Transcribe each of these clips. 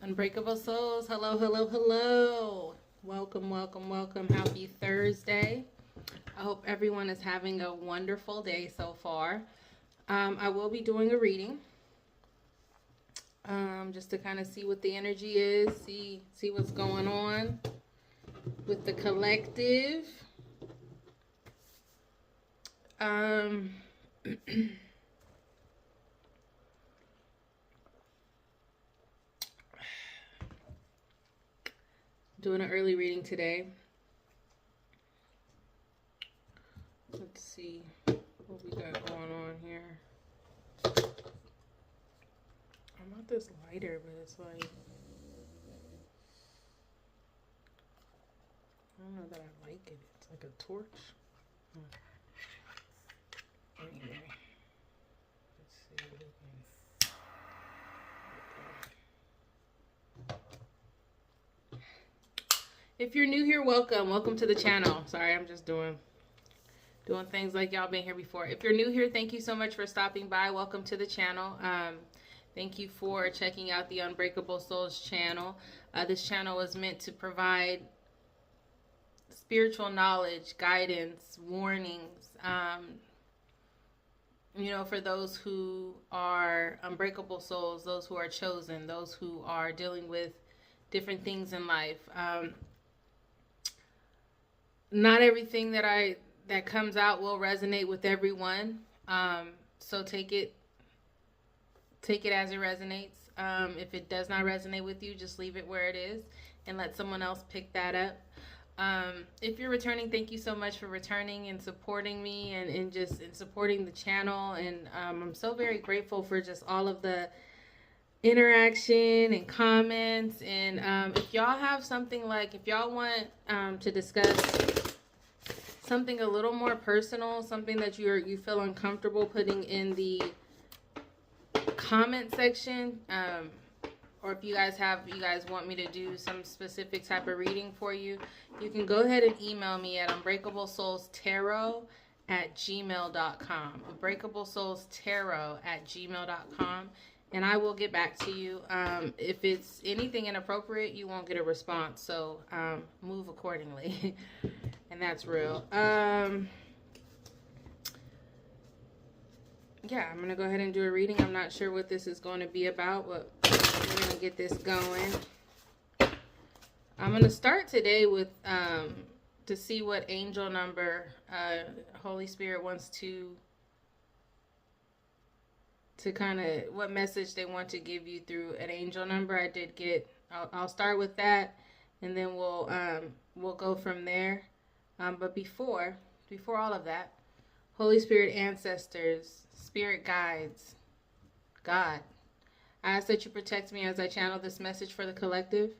Unbreakable souls, hello, hello, hello. Welcome, welcome, welcome. Happy Thursday. I hope everyone is having a wonderful day so far. I will be doing a reading, just to kind of see what the energy is, see what's going on with the collective. Doing an early reading today. Let's see what we got going on here. I want this lighter, but it's like, I don't know that I like it. It's like a torch. Anyway, let's see what we can. If you're new here, welcome to the channel. Sorry, I'm just doing things like y'all been here before. If you're new here, thank you so much for stopping by. Welcome to the channel. Thank you for checking out the Unbreakable Souls channel. This channel was meant to provide spiritual knowledge, guidance, warnings, for those who are unbreakable souls, those who are chosen, those who are dealing with different things in life. Not everything that comes out will resonate with everyone. So take it as it resonates. If it does not resonate with you, just leave it where it is and let someone else pick that up. If you're returning, thank you so much for returning and supporting me and supporting the channel. And I'm so very grateful for just all of the interaction and comments. And if y'all have something, like if y'all want to discuss something a little more personal, something that you feel uncomfortable putting in the comment section, or if you guys want me to do some specific type of reading for you, you can go ahead and email me at unbreakablesoulstarot@gmail.com. unbreakablesoulstarot@gmail.com, and I will get back to you. If it's anything inappropriate, you won't get a response, so move accordingly. And that's real. Yeah, I'm going to go ahead and do a reading. I'm not sure what this is going to be about, but we're going to get this going. I'm going to start today with, to see what angel number Holy Spirit wants to kind of, what message they want to give you through an angel number. I did get, I'll start with that, and then we'll go from there. But before all of that, Holy Spirit, ancestors, spirit guides, God, I ask that you protect me as I channel this message for the collective.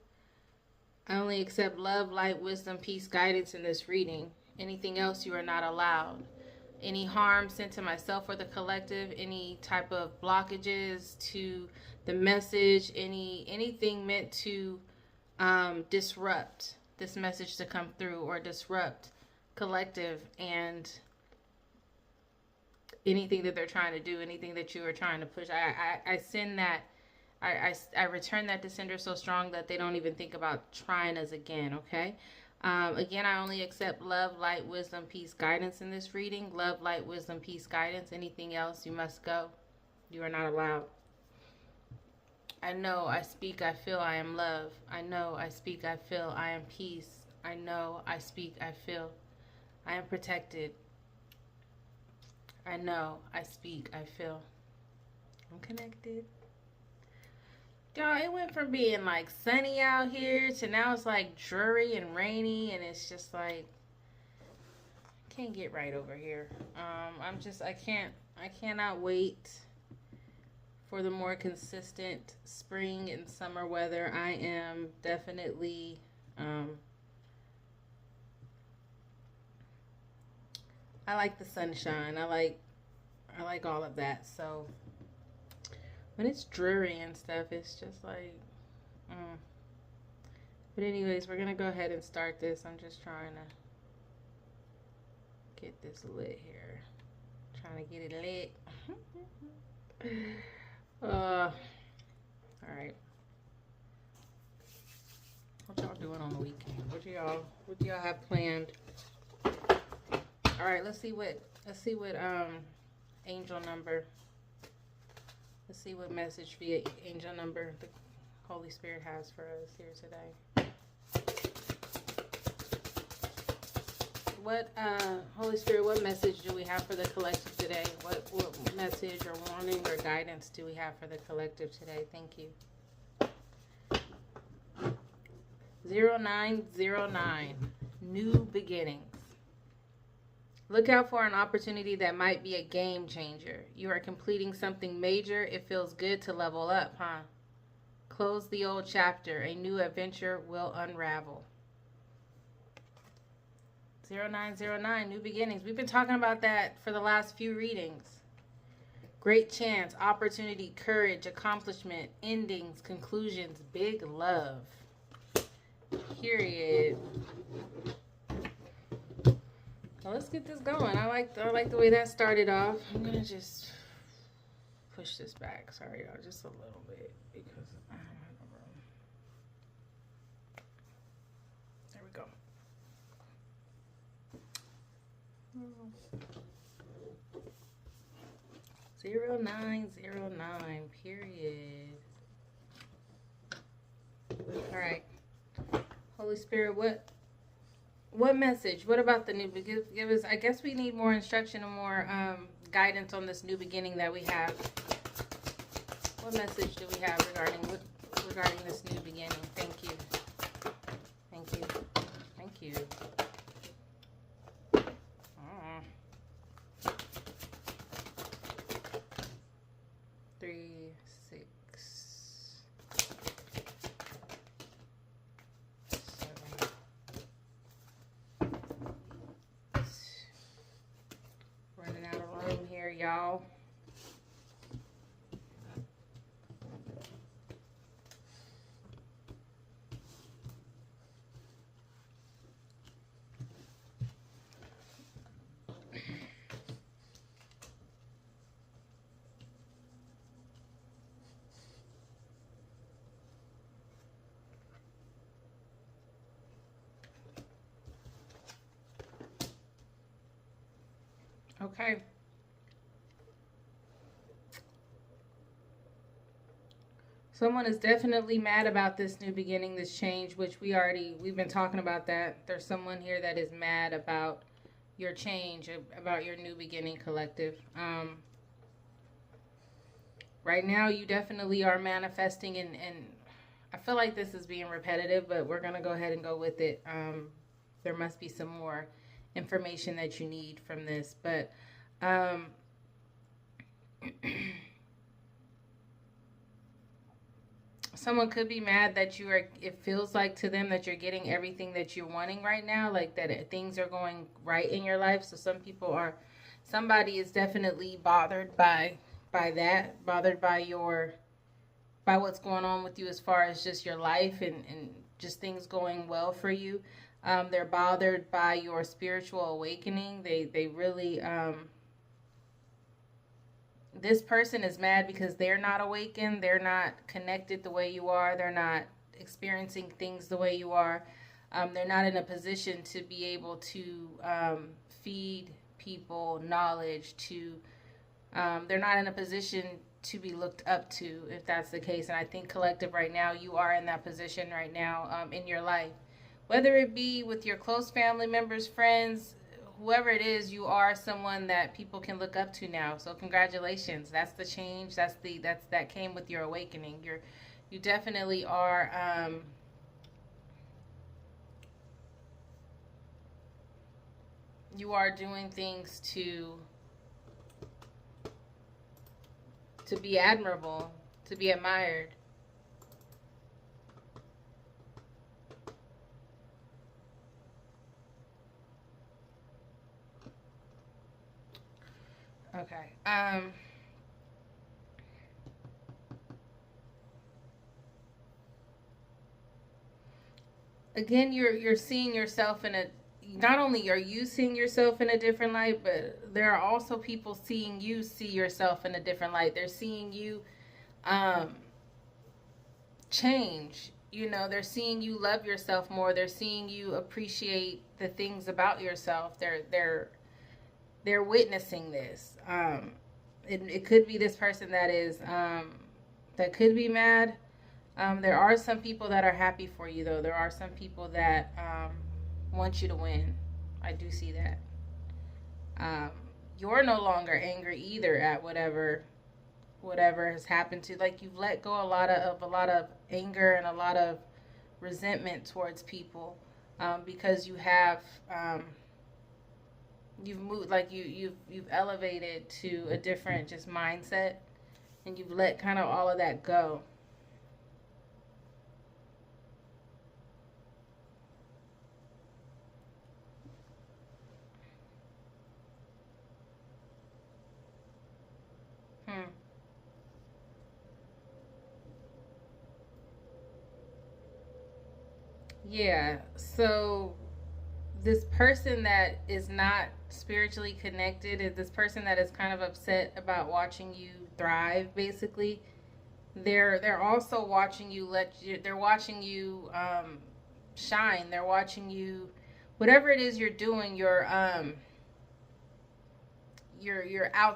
I only accept love, light, wisdom, peace, guidance in this reading. Anything else you are not allowed. Any harm sent to myself or the collective, any type of blockages to the message, anything meant to disrupt this message to come through, or disrupt collective and anything that they're trying to do, anything that you are trying to push. I send that, I return that to sender so strong that they don't even think about trying us again, okay? Again, I only accept love, light, wisdom, peace, guidance in this reading. Love, light, wisdom, peace, guidance. Anything else, you must go. You are not allowed. I know, I speak, I feel, I am love. I know, I speak, I feel, I am peace. I know, I speak, I feel, I am protected. I know, I speak, I feel, I'm connected. Y'all, it went from being like sunny out here to now it's like dreary and rainy, and it's just like, can't get right over here. I cannot wait for the more consistent spring and summer weather. I am definitely, I like the sunshine. I like all of that. So when it's dreary and stuff, it's just like, But anyways, we're gonna go ahead and start this. I'm just trying to get this lit here. Trying to get it lit. All right. y'all doing on the weekend? What do y'all have planned? All right, let's see what angel number. Let's see what message via angel number the Holy Spirit has for us here today. What Holy Spirit, what message do we have for the collective today? What message or warning or guidance do we have for the collective today? Thank you. 0909, new beginnings. Look out for an opportunity that might be a game changer. You are completing something major. It feels good to level up, huh? Close the old chapter. A new adventure will unravel. 0909, new beginnings. We've been talking about that for the last few readings. Great chance, opportunity, courage, accomplishment, endings, conclusions, big love. Period. Well, let's get this going. I like the way that started off. I'm gonna just push this back. Sorry, y'all, just a little bit because I don't have no room. There we go. 0909. Period. All right. Holy Spirit, what message? What about the new beginning? Give us. I guess we need more instruction and more guidance on this new beginning that we have. What message do we have regarding this new beginning? Thank you. Thank you. Thank you. 3, 6, 7. Running out of room here, y'all. Okay. Someone is definitely mad about this new beginning, this change, which we've been talking about that. There's someone here that is mad about your change, about your new beginning, collective. Right now, you definitely are manifesting, and I feel like this is being repetitive, but we're going to go ahead and go with it. There must be some more information that you need from this, but someone could be mad that it feels like to them that you're getting everything that you're wanting right now, like that things are going right in your life. So somebody is definitely bothered by that, bothered by what's going on with you as far as just your life and just things going well for you. They're bothered by your spiritual awakening. They really, this person is mad because they're not awakened. They're not connected the way you are. They're not experiencing things the way you are. They're not in a position to be able to feed people knowledge. They're not in a position to be looked up to, if that's the case. And I think collective right now, you are in that position right now in your life. Whether it be with your close family members, friends, whoever it is, you are someone that people can look up to now. So congratulations. That's the change. That came with your awakening. You definitely are you are doing things to be admirable, to be admired. Okay. Again, you're seeing yourself not only are you seeing yourself in a different light, but there are also people seeing you see yourself in a different light. They're seeing you change You know, they're seeing you love yourself more. They're seeing you appreciate the things about yourself. They're witnessing this. It could be this person that is that could be mad. There are some people that are happy for you, though. There are some people that want you to win. I do see that. Um, you're no longer angry either at whatever has happened to. Like, you've let go a lot of anger and a lot of resentment towards people, because you have you've moved, like you've elevated to a different just mindset, and you've let kind of all of that go. Hmm. Yeah. So this person that is not spiritually connected is this person that is kind of upset about watching you thrive, basically. They're also watching you they're watching you shine. They're watching you, whatever it is you're doing. You're out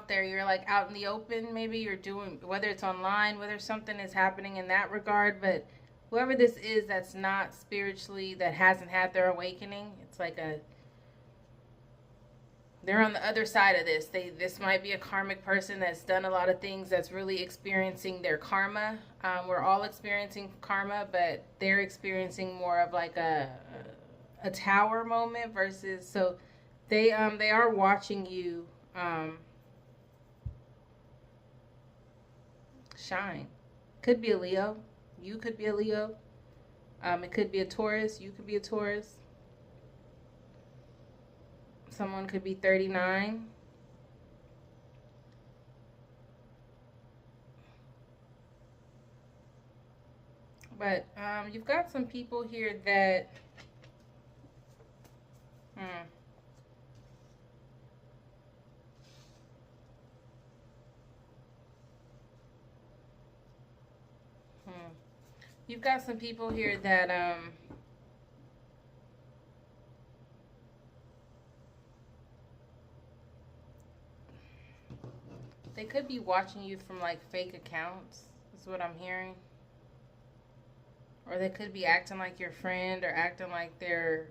there. You're like out in the open. Maybe you're doing, whether it's online, whether something is happening in that regard. But whoever this is that's not spiritually, that hasn't had their awakening, it's like a they're on the other side of this. This might be a karmic person that's done a lot of things, that's really experiencing their karma. We're all experiencing karma, but they're experiencing more of like a tower moment versus. So they are watching you shine. Could be a Leo. You could be a Leo. It could be a Taurus. You could be a Taurus. Someone could be 39. But you've got some people here that. Hmm, hmm. You've got some people here that they could be watching you from like fake accounts. Is what I'm hearing. Or they could be acting like your friend, or acting like they're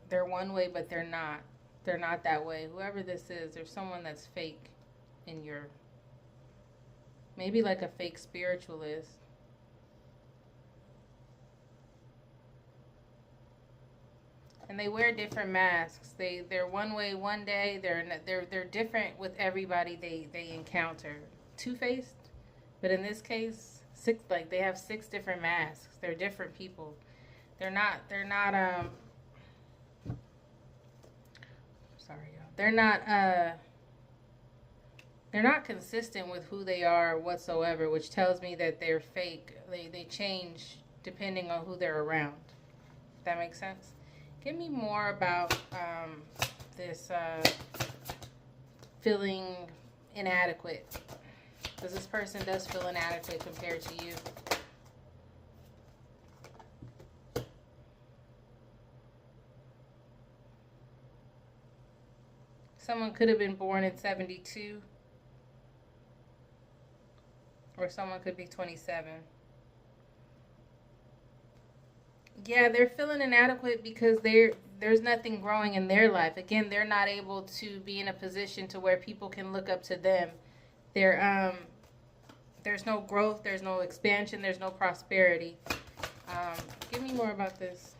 one way, but they're not. They're not that way. Whoever this is, there's someone that's fake in your, maybe like a fake spiritualist. And they wear different masks. They're one way one day. They're different with everybody they encounter. Two faced, but in this case, six, like they have six different masks. They're different people. They're not. Sorry, y'all. They're not consistent with who they are whatsoever, which tells me that they're fake. They change depending on who they're around. If that makes sense. Give me more about this feeling inadequate. Because this person does feel inadequate compared to you. Someone could have been born in 72, or someone could be 27. Yeah, they're feeling inadequate because there's nothing growing in their life. Again, they're not able to be in a position to where people can look up to them. They're there's no growth, there's no expansion, there's no prosperity. Give me more about this.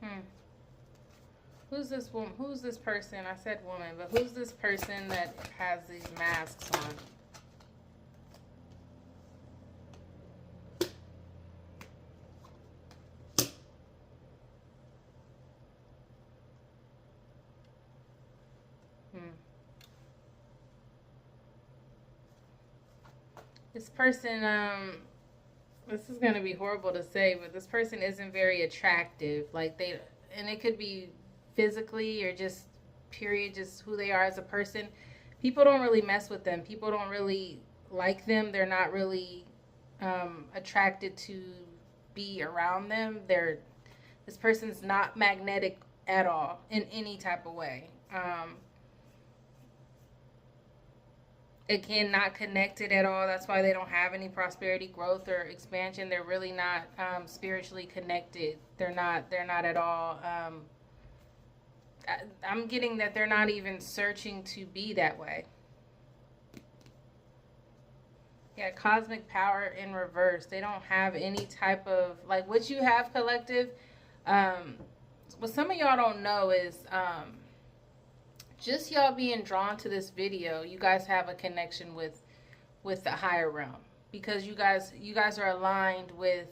Hmm. Who's this woman? Who's this person? I said woman, but who's this person that has these masks on? Hmm. This person this is going to be horrible to say, but this person isn't very attractive. Like and it could be physically or just period, just who they are as a person. People don't really mess with them. People don't really like them. They're not really attracted to be around them. This person's not magnetic at all in any type of way. Again, not connected at all. That's why they don't have any prosperity, growth, or expansion. They're really not spiritually connected. They're not at all. I'm getting that they're not even searching to be that way. Yeah, cosmic power in reverse. They don't have any type of, like what you have, collective. What some of y'all don't know is just y'all being drawn to this video, you guys have a connection with the higher realm, because you guys are aligned with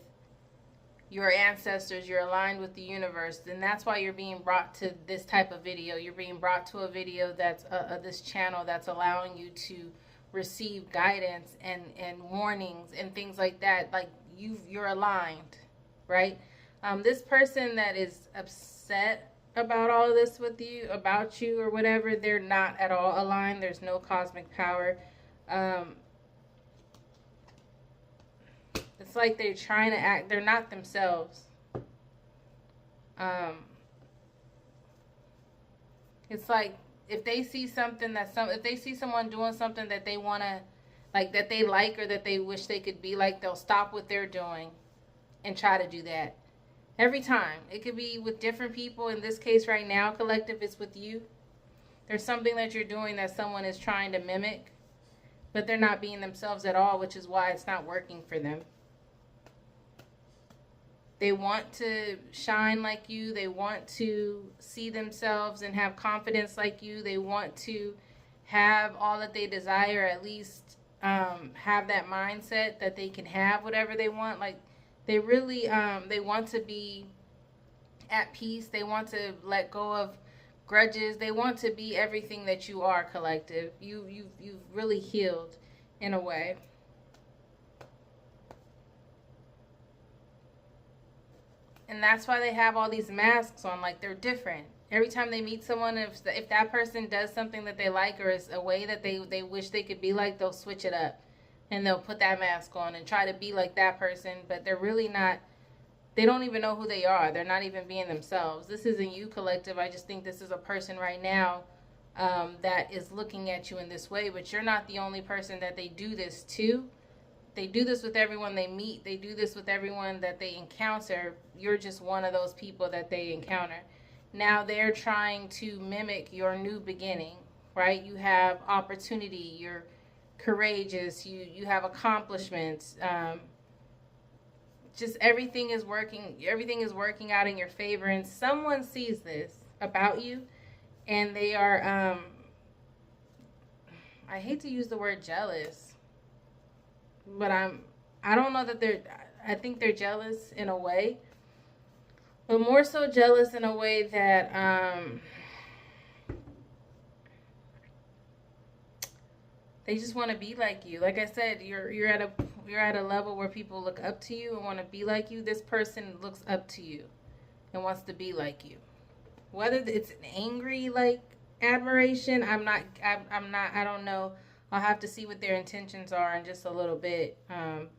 your ancestors, you're aligned with the universe, and that's why you're being brought to this type of video. You're being brought to a video that's this channel that's allowing you to receive guidance and warnings and things like that. Like you're aligned, right? This person that is upset about all of this with you, about you or whatever, they're not at all aligned. There's no cosmic power. It's like they're trying to act, they're not themselves. It's like if they see something if they see someone doing something that they want to, like that they like or that they wish they could be like, they'll stop what they're doing and try to do that. Every time. It could be with different people. In this case right now, collective, it's with you. There's something that you're doing that someone is trying to mimic, but they're not being themselves at all, which is why it's not working for them. They want to shine like you. They want to see themselves and have confidence like you. They want to have all that they desire, at least have that mindset that they can have whatever they want. Like, they really, they want to be at peace. They want to let go of grudges. They want to be everything that you are, collective. You've really healed in a way. And that's why they have all these masks on, like they're different. Every time they meet someone, if that person does something that they like or is a way that they wish they could be like, they'll switch it up. And they'll put that mask on and try to be like that person, but they're really not. They don't even know who they are. They're not even being themselves. This isn't you, collective. I just think this is a person right now that is looking at you in this way, but you're not the only person that they do this to. They do this with everyone they meet. They do this with everyone that they encounter. You're just one of those people that they encounter. Now they're trying to mimic your new beginning, right? You have opportunity. You're courageous. You have accomplishments. Just everything is working out in your favor, and someone sees this about you, and they are I hate to use the word jealous, but I don't know that I think they're jealous in a way, but more so jealous in a way that they just want to be like you. Like I said, you're at a level where people look up to you and want to be like you. This person looks up to you and wants to be like you. Whether it's an angry like admiration, I don't know. I'll have to see what their intentions are in just a little bit.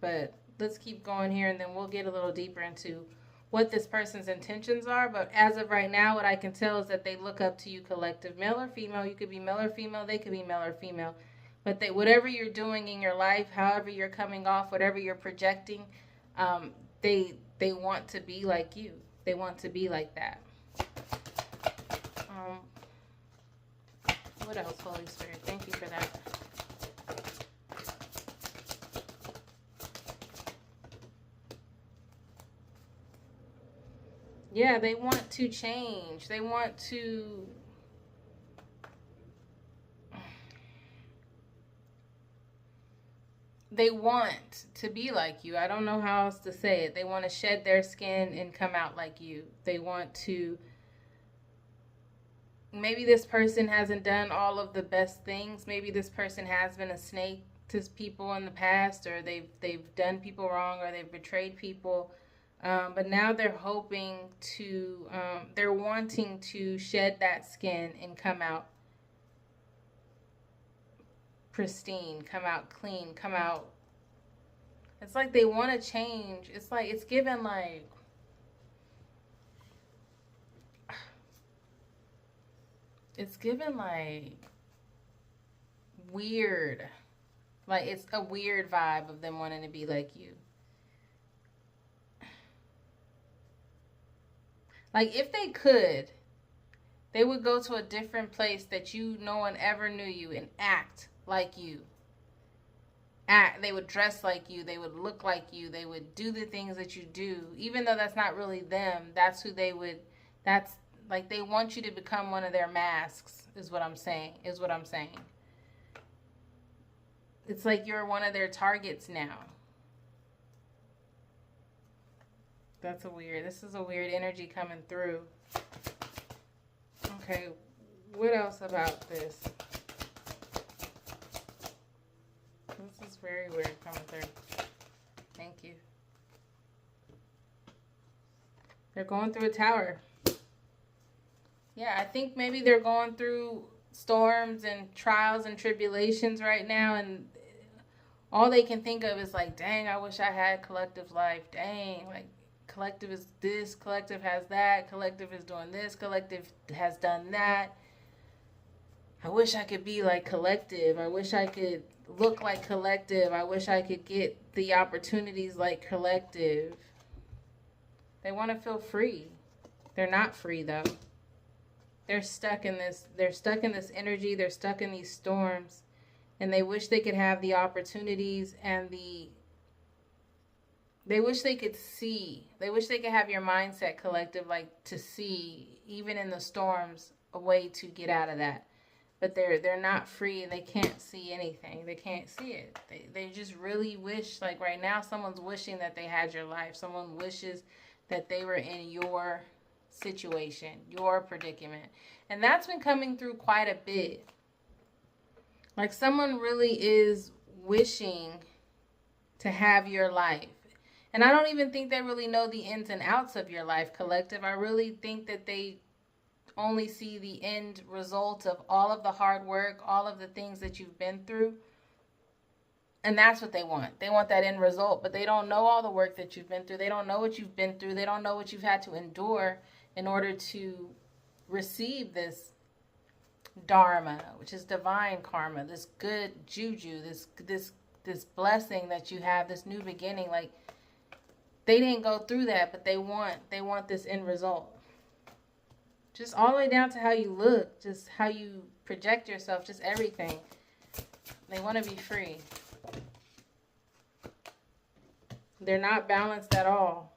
But let's keep going here, and then we'll get a little deeper into what this person's intentions are. But as of right now, what I can tell is that they look up to you, collective, male or female. You could be male or female. They could be male or female. But whatever you're doing in your life, however you're coming off, whatever you're projecting, they want to be like you. They want to be like that. What else, Holy Spirit? Thank you for that. Yeah, they want to change. They want to... They want to be like you. I don't know how else to say it. They want to shed their skin and come out like you. They want to... Maybe this person hasn't done all of the best things. Maybe this person has been a snake. to people in the past, or they've done people wrong, or they've betrayed people. But now they're hoping to, they're wanting to shed that skin and come out pristine, come out clean, come out. It's like they want to change. It's like, it's given like, it's given like weird. Like, it's a weird vibe of them wanting to be like you. Like, if they could, they would go to a different place that no one ever knew you and act like you. They would dress like you. They would look like you. They would do the things that you do. Even though that's not really them, that's who they would, that's, like, they want you to become one of their masks, is what I'm saying. It's like you're one of their targets now. This is a weird energy coming through. Okay, what else about this? This is very weird coming through. Thank you. They're going through a tower. Yeah, I think maybe they're going through storms and trials and tribulations right now, and all they can think of is like, dang, I wish I had collective life. Dang, like, collective is this, collective has that, collective is doing this, collective has done that. I wish I could be like collective. I wish I could look like collective. I wish I could get the opportunities like collective. They want to feel free. They're not free though. They're stuck in this energy. They're stuck in these storms, and they wish they could have the opportunities and they wish they could see. They wish they could have your mindset, collective, like, to see, even in the storms, a way to get out of that. But they're not free, and they can't see anything. They can't see it. They just really wish, like right now, someone's wishing that they had your life. Someone wishes that they were in your situation, your predicament. And that's been coming through quite a bit. Like, someone really is wishing to have your life. And I don't even think they really know the ins and outs of your life, collective. I really think that they only see the end result of all of the hard work, all of the things that you've been through. And that's what they want. They want that end result, but they don't know all the work that you've been through. They don't know what you've been through. They don't know what you've had to endure in order to receive this dharma, which is divine karma, this good juju, this blessing that you have, this new beginning. Like, they didn't go through that, but they want this end result. Just all the way down to how you look, just how you project yourself, just everything. They want to be free. They're not balanced at all.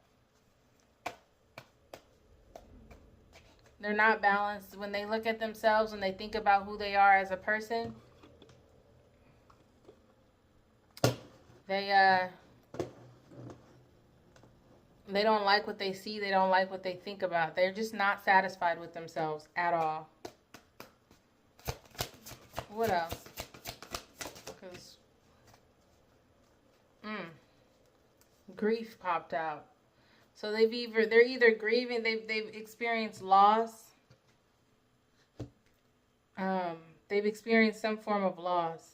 They're not balanced when they look at themselves, when they think about who they are as a person. They don't like what they see. They don't like what they think about. They're just not satisfied with themselves at all. What else? Because grief popped out. So they're either grieving. They've experienced loss. They've experienced some form of loss.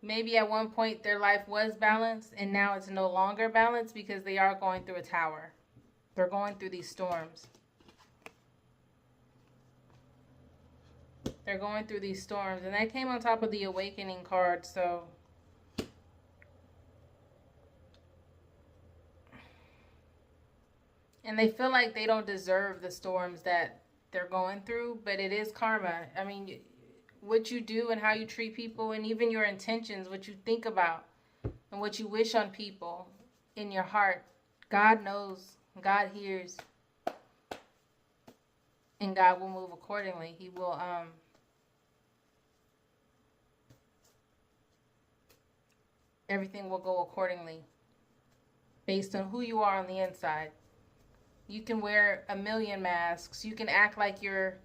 Maybe at one point their life was balanced, and now it's no longer balanced because they are going through a tower. They're going through these storms. They're going through these storms. And that came on top of the awakening card, so. And they feel like they don't deserve the storms that they're going through, but it is karma. I mean, what you do and how you treat people, and even your intentions, what you think about and what you wish on people in your heart, God knows, God hears, and God will move accordingly. He will everything will go accordingly based on who you are on the inside. You can wear a million masks. You can act like you're,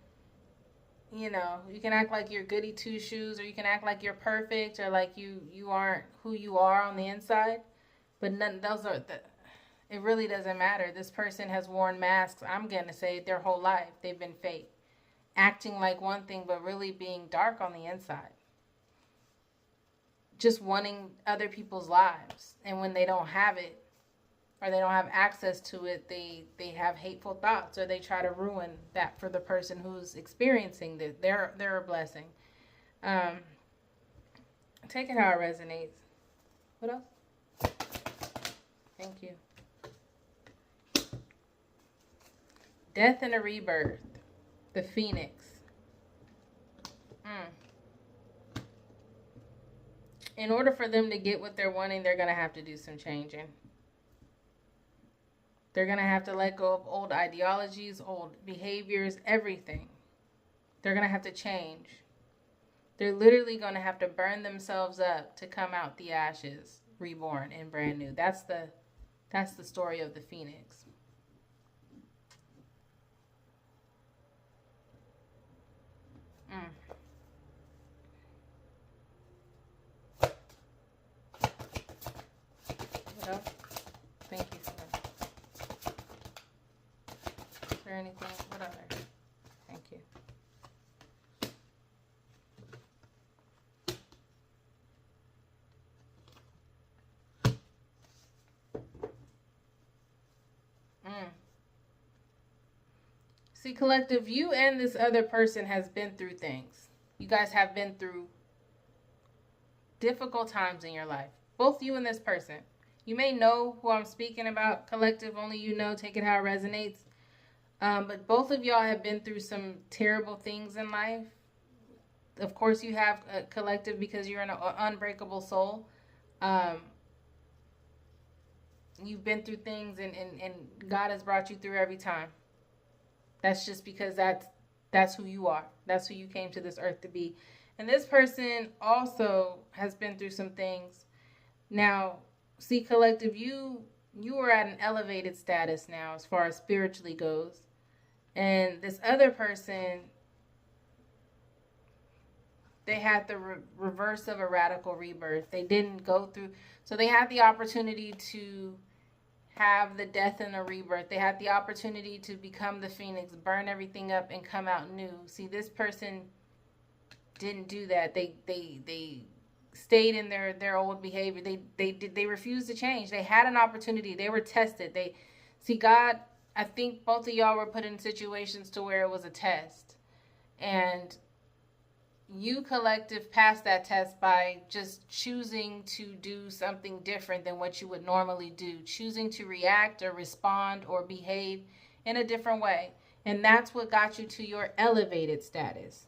you can act like you're goody two shoes, or you can act like you're perfect, or like you aren't who you are on the inside. But it really doesn't matter. This person has worn masks, I'm going to say, their whole life. They've been fake, acting like one thing, but really being dark on the inside. Just wanting other people's lives. And when they don't have it, or they don't have access to it, they have hateful thoughts, or they try to ruin that for the person who's experiencing this. They're a blessing. Take it how it resonates. What else? Thank you. Death and a rebirth. The phoenix. In order for them to get what they're wanting, they're going to have to do some changing. They're going to have to let go of old ideologies, old behaviors, everything. They're going to have to change. They're literally going to have to burn themselves up to come out the ashes, reborn and brand new. That's the story of the phoenix. What else? Thank you for that. Is there anything? What other? Thank you. See, collective, you and this other person has been through things. You guys have been through difficult times in your life. Both you and this person. You may know who I'm speaking about, collective, only you know, take it how it resonates. But both of y'all have been through some terrible things in life. Of course, you have a collective because you're an unbreakable soul. You've been through things and God has brought you through every time. That's just because that's who you are. That's who you came to this earth to be. And this person also has been through some things. Now, see, collective, you are at an elevated status now as far as spiritually goes. And this other person, they had the reverse of a radical rebirth. They didn't go through. So they had the opportunity to have the death and the rebirth. They had the opportunity to become the phoenix, burn everything up and come out new. See, this person didn't do that. They stayed in their old behavior. They refused to change. They had an opportunity. They were tested. God, I think both of y'all were put in situations to where it was a test. And you, collective, passed that test by just choosing to do something different than what you would normally do. Choosing to react or respond or behave in a different way. And that's what got you to your elevated status.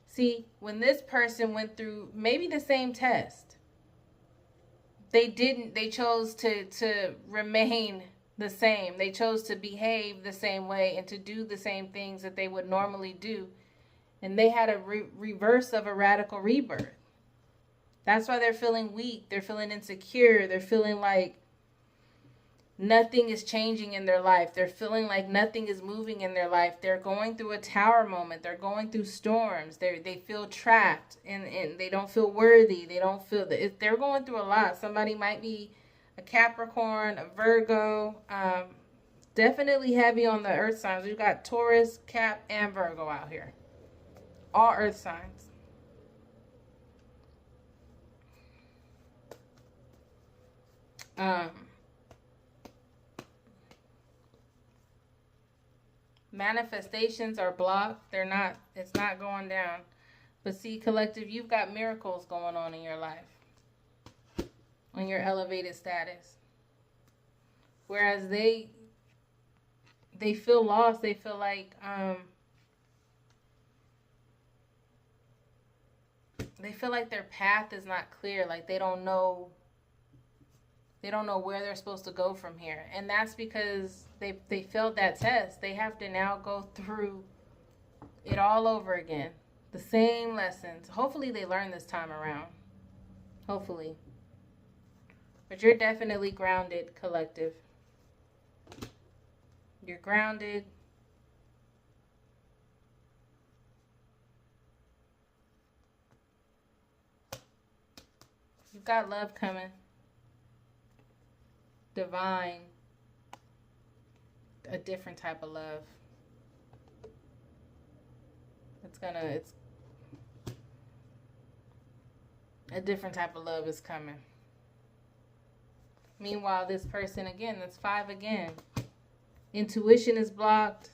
See, when this person went through maybe the same test, they chose to remain the same. They chose to behave the same way and to do the same things that they would normally do. And they had a reverse of a radical rebirth. That's why they're feeling weak. They're feeling insecure. They're feeling like nothing is changing in their life. They're feeling like nothing is moving in their life. They're going through a tower moment. They're going through storms. They feel trapped and they don't feel worthy. They don't feel that they're going through a lot. Somebody might be a Capricorn, a Virgo. Definitely heavy on the earth signs. We've got Taurus, Cap, and Virgo out here. All earth signs. Manifestations are blocked. It's not going down. But see, collective, you've got miracles going on in your life. On your elevated status. Whereas they feel lost. They feel like their path is not clear. Like they don't know where they're supposed to go from here. And that's because they failed that test. They have to now go through it all over again. The same lessons. Hopefully they learn this time around. Hopefully. But you're definitely grounded, collective. You're grounded. You've got love coming. Divine. A different type of love. It's a different type of love is coming. Meanwhile, this person, again, that's 5 again. Intuition is blocked.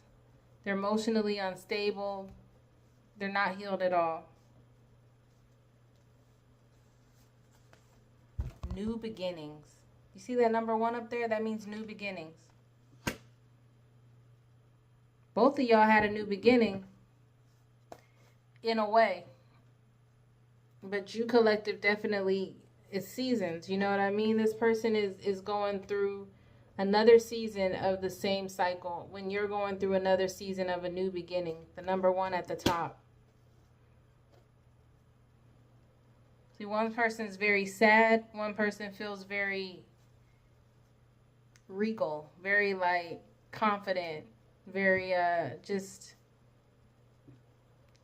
They're emotionally unstable. They're not healed at all. New beginnings. You see that number 1 up there? That means new beginnings. Both of y'all had a new beginning in a way. But you collective definitely is seasons. You know what I mean? This person is going through another season of the same cycle when you're going through another season of a new beginning. The number 1 at the top. See, one person's very sad. One person feels very regal, very like confident, very just,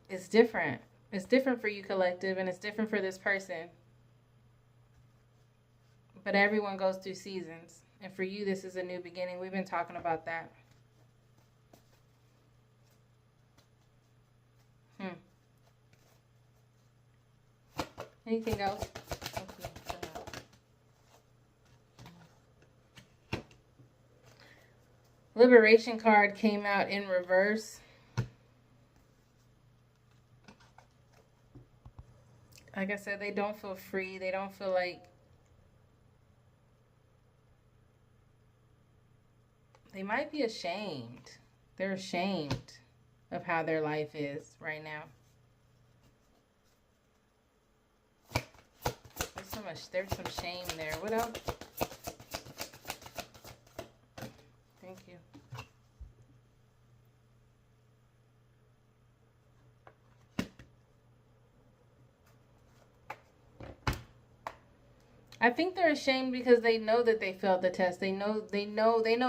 it's different. It's different for you collective, and it's different for this person. But everyone goes through seasons. And for you, this is a new beginning. We've been talking about that. Anything else? Liberation card came out in reverse. Like I said, they don't feel free. They don't feel like... They might be ashamed. They're ashamed of how their life is right now. There's some shame there. What else? Thank you. I think they're ashamed because they know that they failed the test. They know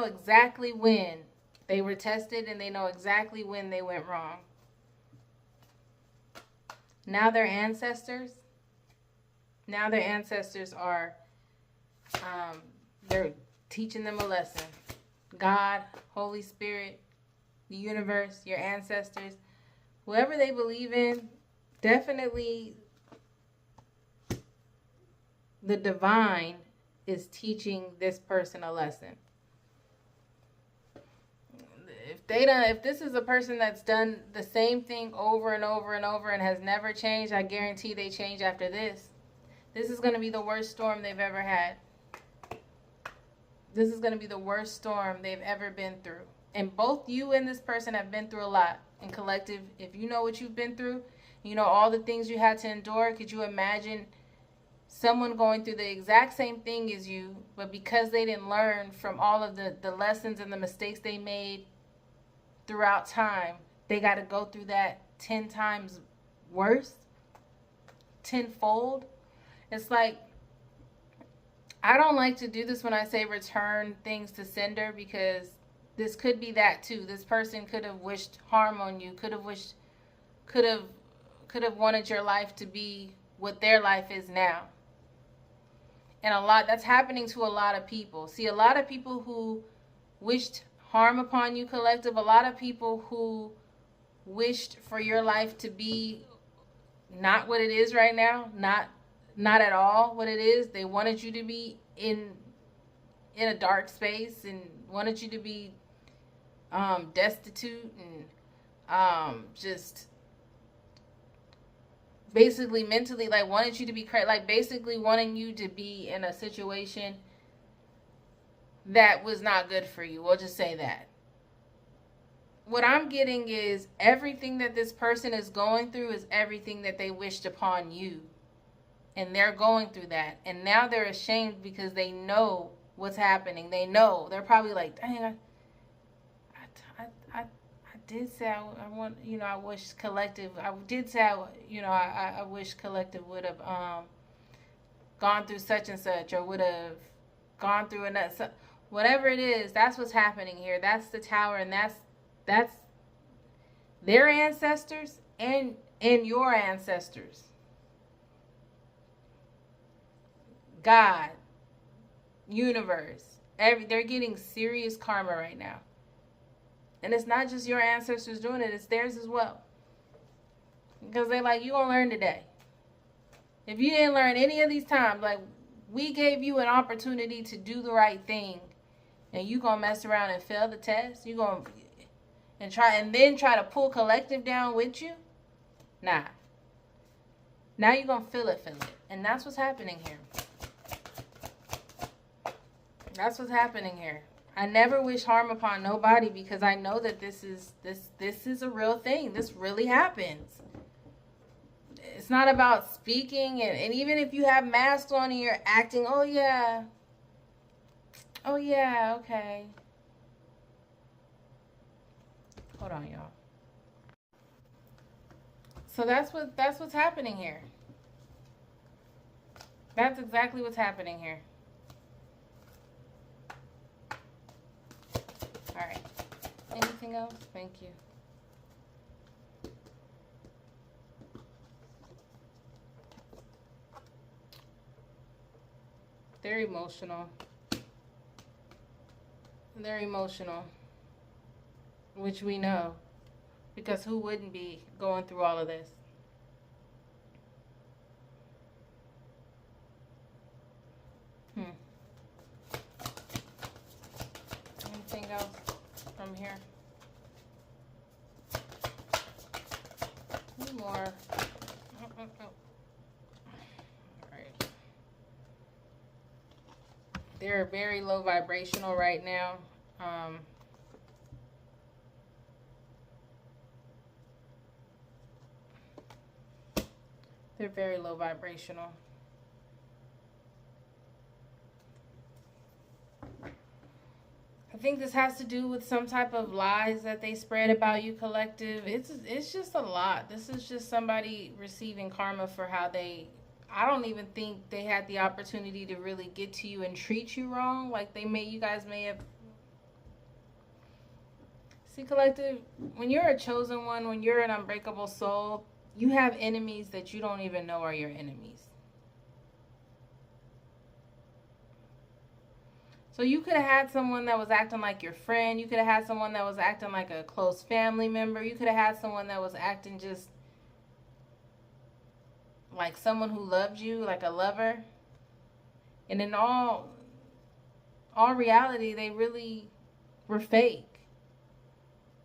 exactly when they were tested, and they know exactly when they went wrong. Now their ancestors are, they're teaching them a lesson. God, Holy Spirit, the universe, your ancestors, whoever they believe in, definitely the divine is teaching this person a lesson. If this is a person that's done the same thing over and over and over and has never changed, I guarantee they change after this. This is going to be the worst storm they've ever had. This is going to be the worst storm they've ever been through. And both you and this person have been through a lot. And collective, if you know what you've been through, you know all the things you had to endure, could you imagine someone going through the exact same thing as you, but because they didn't learn from all of the lessons and the mistakes they made throughout time, they got to go through that 10 times worse, tenfold? It's like, I don't like to do this when I say return things to sender, because this could be that too. This person could have wished harm on you, could have wanted your life to be what their life is now. And that's happening to a lot of people. See, a lot of people who wished harm upon you, collective, a lot of people who wished for your life to be not what it is right now, not at all what it is. They wanted you to be in a dark space and wanted you to be destitute and just basically mentally, like, wanted you to be like basically wanting you to be in a situation that was not good for you. We'll just say that. What I'm getting is everything that this person is going through is everything that they wished upon you. And they're going through that. And now they're ashamed because they know what's happening. They know. They're probably like, dang, I did say I want, I wish collective, I did say, I wish collective would have gone through such and such, or would have gone through another, Whatever it is, that's what's happening here. That's the tower, and that's their ancestors and your ancestors. God, universe, they're getting serious karma right now. And it's not just your ancestors doing it, it's theirs as well. Because they're like, you gonna learn today. If you didn't learn any of these times, like, we gave you an opportunity to do the right thing, and you gonna mess around and fail the test? You gonna then try to pull collective down with you? Nah. Now you're gonna feel it. And that's what's happening here. That's what's happening here. I never wish harm upon nobody, because I know that this is a real thing. This really happens. It's not about speaking, and even if you have masks on and you're acting, oh yeah, okay. Hold on, y'all. So that's what's happening here. That's exactly what's happening here. All right. Anything else? Thank you. They're emotional. They're emotional. Which we know. Because who wouldn't be going through all of this? Anything else from here? One more. All right. They're very low vibrational right now. They're very low vibrational. I think this has to do with some type of lies that they spread about you, collective. It's just a lot. This is just somebody receiving karma for how I don't even think they had the opportunity to really get to you and treat you wrong. Like you guys may have. See, collective, when you're a chosen one, when you're an unbreakable soul, you have enemies that you don't even know are your enemies. So you could have had someone that was acting like your friend. You could have had someone that was acting like a close family member. You could have had someone that was acting just like someone who loved you, like a lover. And in all reality, they really were fake.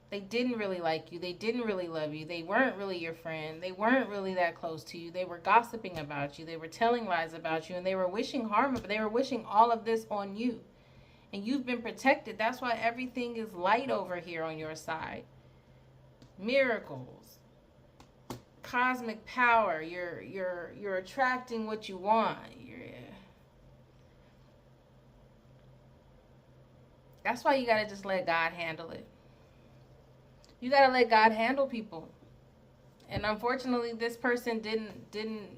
They didn't really like you. They didn't really love you. They weren't really your friend. They weren't really that close to you. They were gossiping about you. They were telling lies about you. And they were wishing harm. They were wishing all of this on you. And you've been protected. That's why everything is light over here on your side. Miracles. Cosmic power. You're attracting what you want. That's why you got to just let God handle it. You got to let God handle people. And unfortunately, this person didn't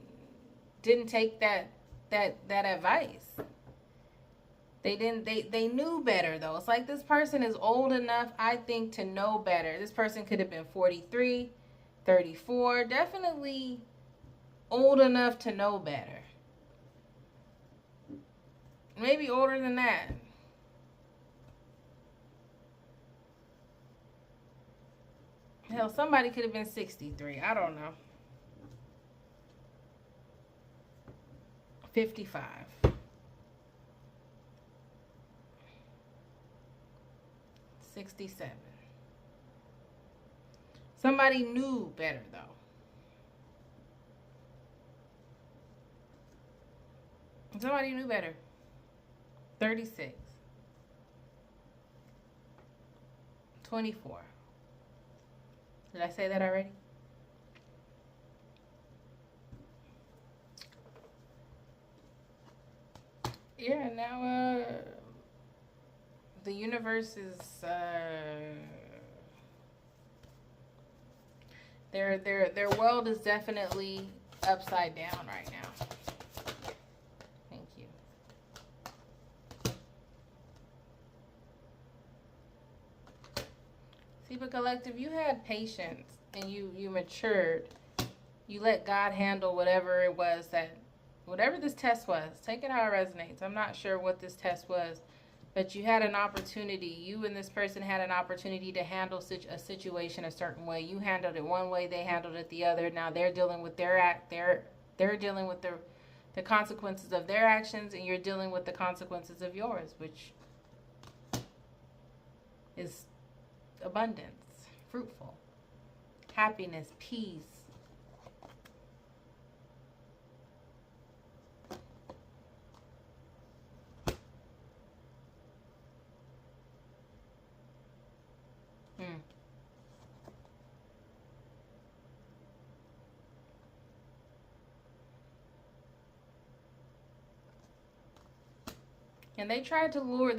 take that advice. They knew better, though. It's like this person is old enough, I think, to know better. This person could have been 43, 34, definitely old enough to know better. Maybe older than that. Hell, somebody could have been 63. I don't know. 55. $67. Somebody knew better, though. Somebody knew better. 36. 24. Did I say that already? Yeah, now the universe is their world is definitely upside down right now. Thank you. See, but collective, you had patience and you matured. You let God handle whatever it was whatever this test was. Take it how it resonates. I'm not sure what this test was, but you had an opportunity. You and this person had an opportunity to handle a situation a certain way. You handled it one way, they handled it the other. Now they're dealing with they're dealing with the consequences of their actions, and you're dealing with the consequences of yours, which is abundance, fruitful, happiness, peace. And they tried to lure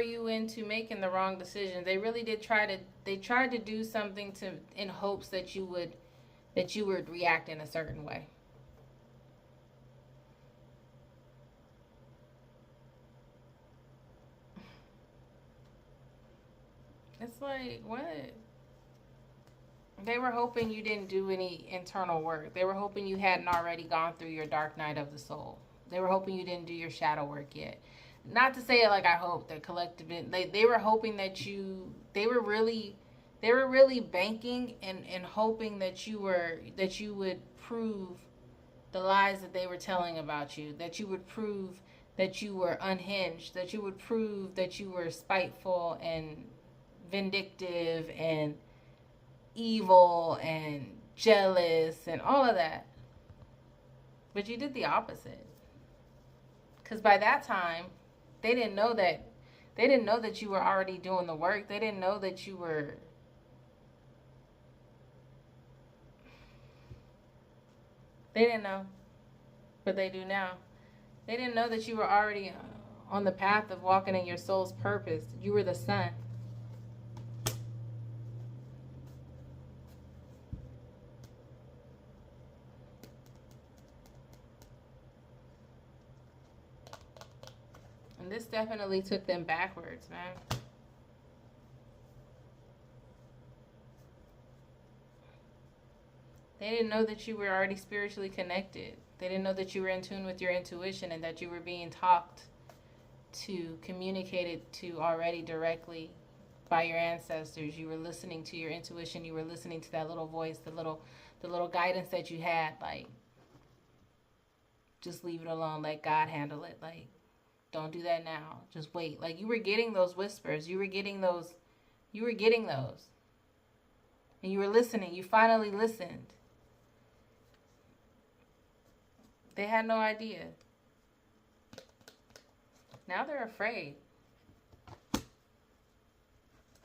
you into making the wrong decisions. They really did they tried to do something in hopes that you would react in a certain way. It's like, what? They were hoping you didn't do any internal work. They were hoping you hadn't already gone through your dark night of the soul. They were hoping you didn't do your shadow work yet. Not to say it like I hope that collective. They were hoping that they were really banking and hoping that you would prove the lies that they were telling about you. That you would prove that you were unhinged. That you would prove that you were spiteful and vindictive and evil and jealous and all of that. But you did the opposite. Because by that time, they didn't know that you were already doing the work. They didn't know that you were They didn't know, but they do now. They didn't know that you were already on the path of walking in your soul's purpose. You were the sun. And this definitely took them backwards, man. They didn't know that you were already spiritually connected. They didn't know that you were in tune with your intuition and that you were being talked to, communicated to already directly by your ancestors. You were listening to your intuition. You were listening to that little voice, the little guidance that you had. Like, just leave it alone. Let God handle it. Like, don't do that now. Just wait. Like, you were getting those whispers. You were getting those. And you were listening. You finally listened. They had no idea. Now they're afraid.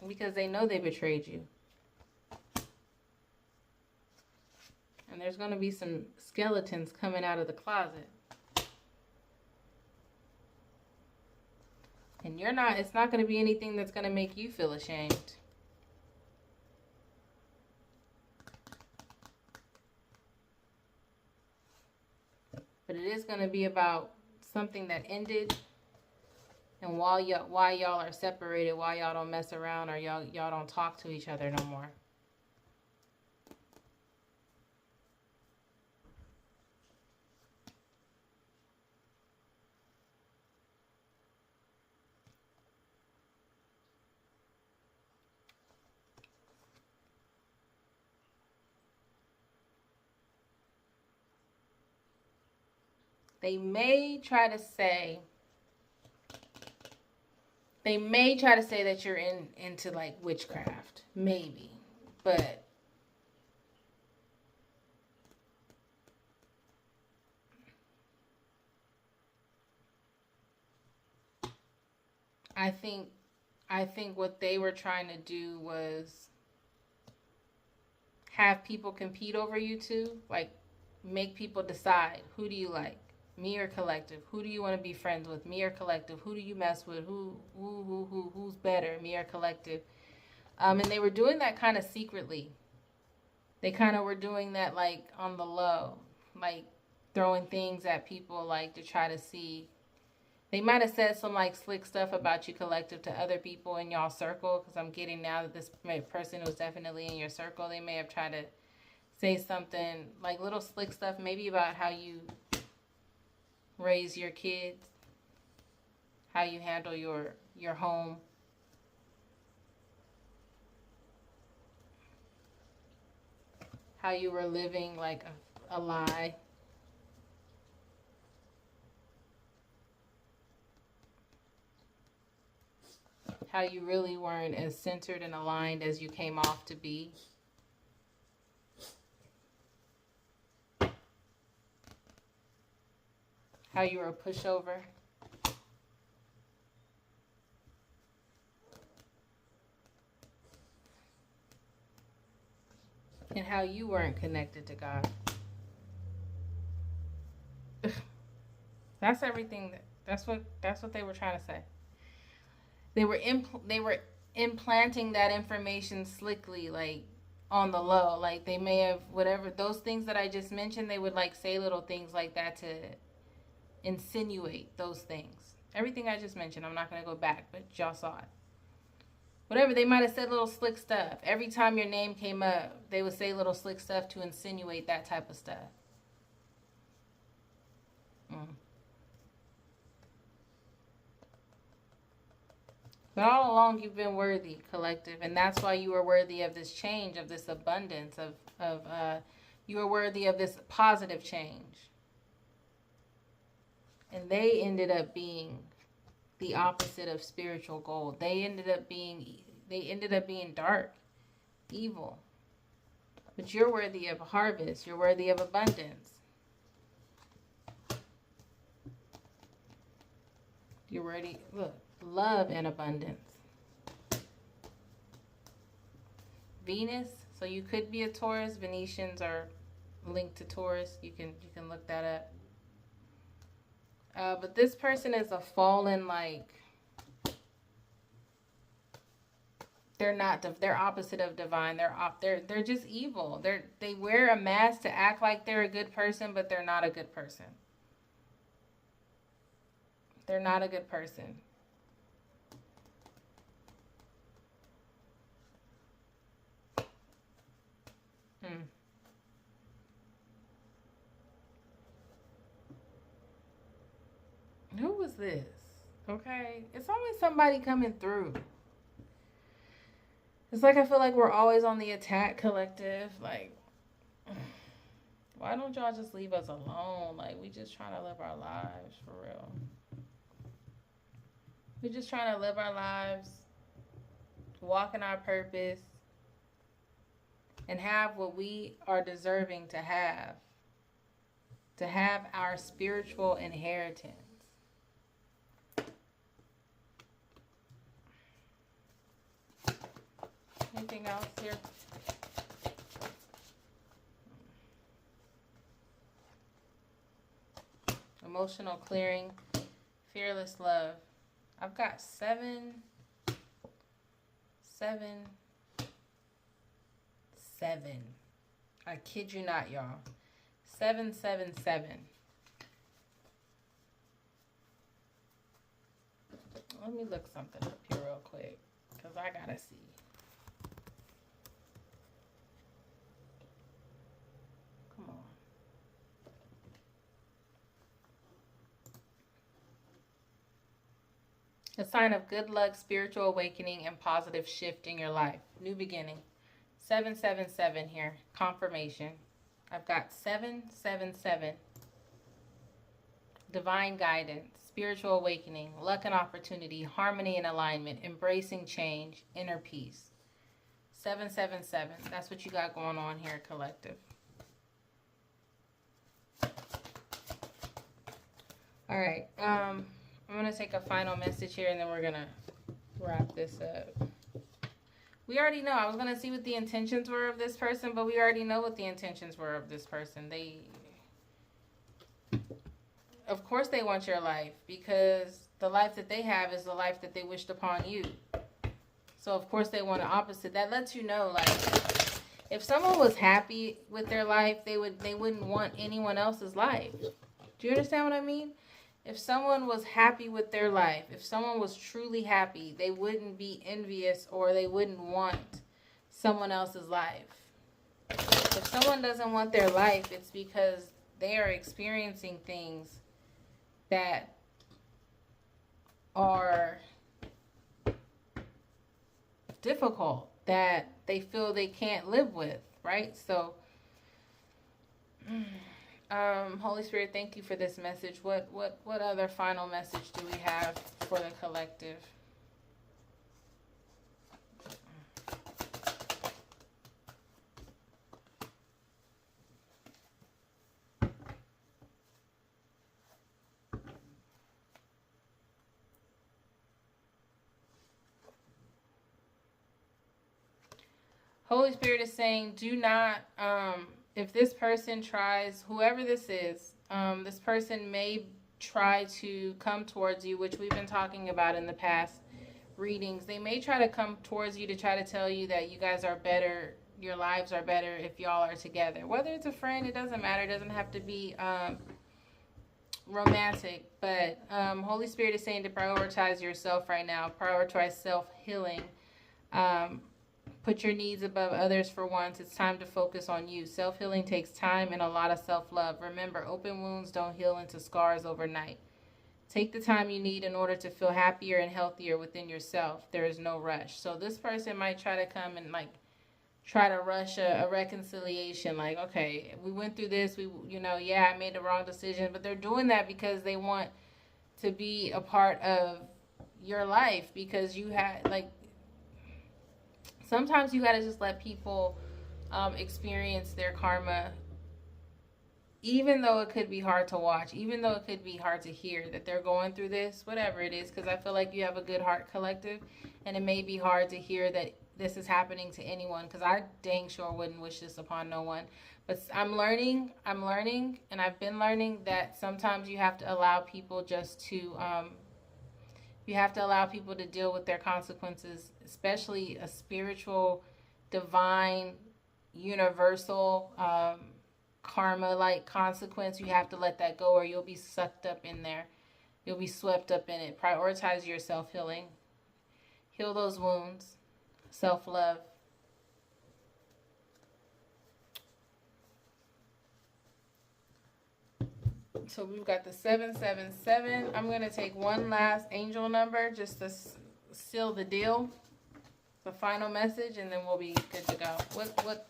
Because they know they betrayed you. And there's going to be some skeletons coming out of the closet. And it's not going to be anything that's going to make you feel ashamed. But it is going to be about something that ended, and why y'all are separated, why y'all don't mess around, or y'all don't talk to each other no more. They may try to say that you're into like witchcraft, maybe, but I think what they were trying to do was have people compete over you two, like make people decide, who do you like? Me or collective? Who do you want to be friends with? Me or collective? Who do you mess with? Who's better? Me or collective? And they were doing that kind of secretly. They kind of were doing that like on the low, like throwing things at people like to try to see. They might have said some like slick stuff about you, collective, to other people in y'all circle, because I'm getting now that this person was definitely in your circle, they may have tried to say something like little slick stuff, maybe about how you raise your kids, how you handle your home. How you were living like a lie. How you really weren't as centered and aligned as you came off to be. How you were a pushover. And how you weren't connected to God. That's everything. That's what they were trying to say. They were implanting that information slickly, like on the low. Like they may have, whatever those things that I just mentioned, they would like say little things like that to insinuate those things. Everything I just mentioned, I'm not going to go back, but y'all saw it. Whatever, they might have said little slick stuff. Every time your name came up, they would say little slick stuff to insinuate that type of stuff. But all along, you've been worthy, collective. And that's why you are worthy of this change, of this abundance, you are worthy of this positive change. And they ended up being the opposite of spiritual gold. They ended up being dark, evil. But you're worthy of harvest. You're worthy of abundance. You're worthy, look, love and abundance. Venus, so you could be a Taurus. Venetians are linked to Taurus. You can look that up. But this person is a fallen, like, they're opposite of divine. They're just evil. They wear a mask to act like they're a good person, but they're not a good person. They're not a good person. Who was this? Okay. It's always somebody coming through. It's like I feel like we're always on the attack, collective. Like, why don't y'all just leave us alone? Like, we just trying to live our lives, for real. We're just trying to live our lives, walk in our purpose, and have what we are deserving to have our spiritual inheritance. Anything else here? Emotional clearing, fearless love. I've got 7. I kid you not, y'all. 777. Let me look something up here real quick, because I gotta see. Come on. A sign of good luck, spiritual awakening, and positive shift in your life. New beginning. 777 here. Confirmation. I've got 777. Divine guidance, spiritual awakening, luck and opportunity, harmony and alignment, embracing change, inner peace. 777. That's what you got going on here, collective. All right. I'm going to take a final message here, and then we're going to wrap this up. We already know. I was going to see what the intentions were of this person, but we already know what the intentions were of this person. Of course they want your life, because the life that they have is the life that they wished upon you. So, of course, they want the opposite. That lets you know, like, if someone was happy with their life, they wouldn't want anyone else's life. Do you understand what I mean? If someone was happy with their life, if someone was truly happy, they wouldn't be envious or they wouldn't want someone else's life. If someone doesn't want their life, it's because they are experiencing things that are difficult, that they feel they can't live with, right? So, Holy Spirit, thank you for this message. What other final message do we have for the collective? Holy Spirit is saying, do not, if this person tries, whoever this is, this person may try to come towards you, which we've been talking about in the past readings. They may try to come towards you to try to tell you that you guys are better, your lives are better if y'all are together. Whether it's a friend, it doesn't matter. It doesn't have to be romantic. But Holy Spirit is saying to prioritize yourself right now. Prioritize self-healing. Put your needs above others for once. It's time to focus on you. Self-healing takes time and a lot of self-love. Remember, open wounds don't heal into scars overnight. Take the time you need in order to feel happier and healthier within yourself. There is no rush. So this person might try to come and try to rush a reconciliation. Like, okay, we went through this. Yeah, I made the wrong decision. But they're doing that because they want to be a part of your life, because you had, sometimes you got to just let people experience their karma, even though it could be hard to watch, even though it could be hard to hear that they're going through this, whatever it is, because I feel like you have a good heart collective, and it may be hard to hear that this is happening to anyone, because I dang sure wouldn't wish this upon no one. But I'm learning, and I've been learning that sometimes you have to allow people to deal with their consequences, especially a spiritual, divine, universal karma-like consequence. You have to let that go, or you'll be sucked up in there. You'll be swept up in it. Prioritize your self-healing. Heal those wounds. Self-love. So we've got the 777. I'm going to take one last angel number just to seal the deal. The final message, and then we'll be good to go. What?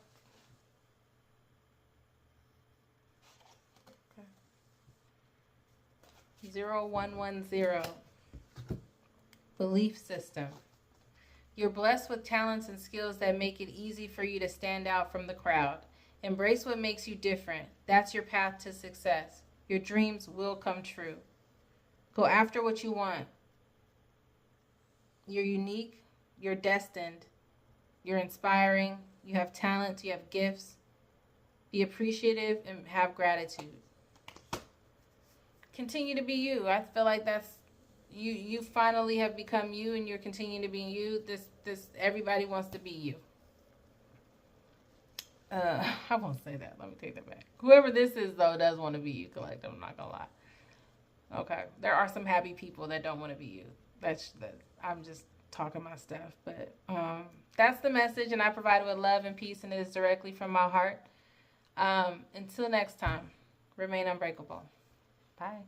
Okay. 0110. Belief system. You're blessed with talents and skills that make it easy for you to stand out from the crowd. Embrace what makes you different. That's your path to success. Your dreams will come true. Go after what you want. You're unique. You're destined. You're inspiring. You have talent. You have gifts. Be appreciative and have gratitude. Continue to be you. I feel like that's you. You finally have become you, and you're continuing to be you. This everybody wants to be you. I won't say that. Let me take that back. Whoever this is, though, does want to be you, collective. I'm not gonna lie. Okay, there are some happy people that don't want to be you. I'm just talking my stuff, but that's the message, and I provide it with love and peace, and it is directly from my heart. Until next time, remain unbreakable. Bye.